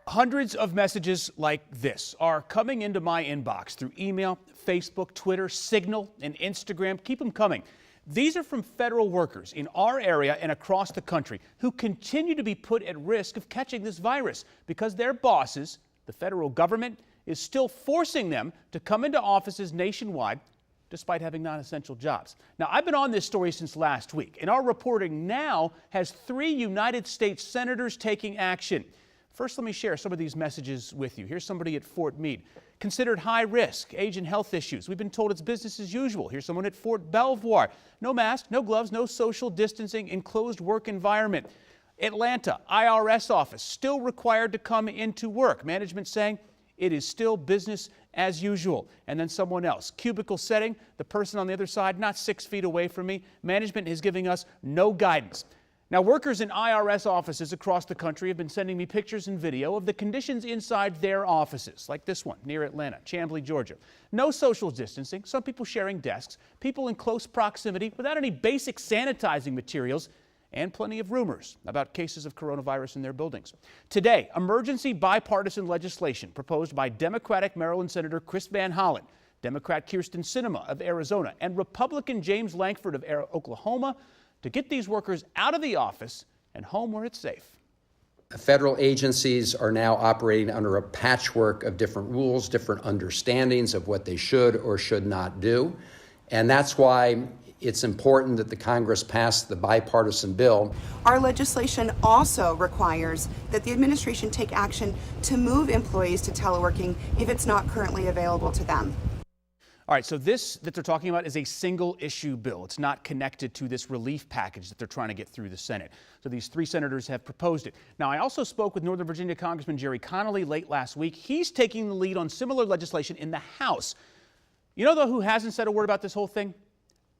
Hundreds of messages like this are coming into my inbox through email, Facebook, Twitter, Signal, and Instagram. Keep them coming. These are from federal workers in our area and across the country who continue to be put at risk of catching this virus because their bosses, the federal government, is still forcing them to come into offices nationwide despite having non-essential jobs. Now, I've been on this story since last week, and our reporting now has 3 United States senators taking action. First, let me share some of these messages with you. Here's somebody at Fort Meade. Considered high risk, age and health issues. We've been told it's business as usual. Here's someone at Fort Belvoir. No mask, no gloves, no social distancing, enclosed work environment. Atlanta, IRS office, still required to come into work. Management saying it is still business as usual. And then someone else. Cubicle setting, the person on the other side, not 6 feet away from me. Management is giving us no guidance. Now, workers in IRS offices across the country have been sending me pictures and video of the conditions inside their offices, like this one near Atlanta, Chamblee, Georgia. No social distancing, some people sharing desks, people in close proximity without any basic sanitizing materials, and plenty of rumors about cases of coronavirus in their buildings. Today, emergency bipartisan legislation proposed by Democratic Maryland Senator Chris Van Hollen, Democrat Kyrsten Sinema of Arizona, and Republican James Lankford of Oklahoma to get these workers out of the office and home where it's safe. Federal agencies are now operating under a patchwork of different rules, different understandings of what they should or should not do. And that's why it's important that the Congress pass the bipartisan bill. Our legislation also requires that the administration take action to move employees to teleworking if it's not currently available to them. All right, so this that they're talking about is a single issue bill. It's not connected to this relief package that they're trying to get through the Senate. So these 3 senators have proposed it. Now, I also spoke with Northern Virginia Congressman Jerry Connolly late last week. He's taking the lead on similar legislation in the House. You know, though, who hasn't said a word about this whole thing?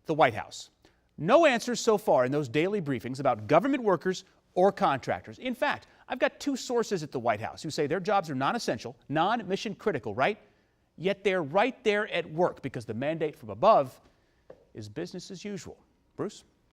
The White House. No answers so far in those daily briefings about government workers or contractors. In fact, I've got 2 sources at the White House who say their jobs are non-essential, non-mission critical, right? Yet they're right there at work because the mandate from above is business as usual. Bruce?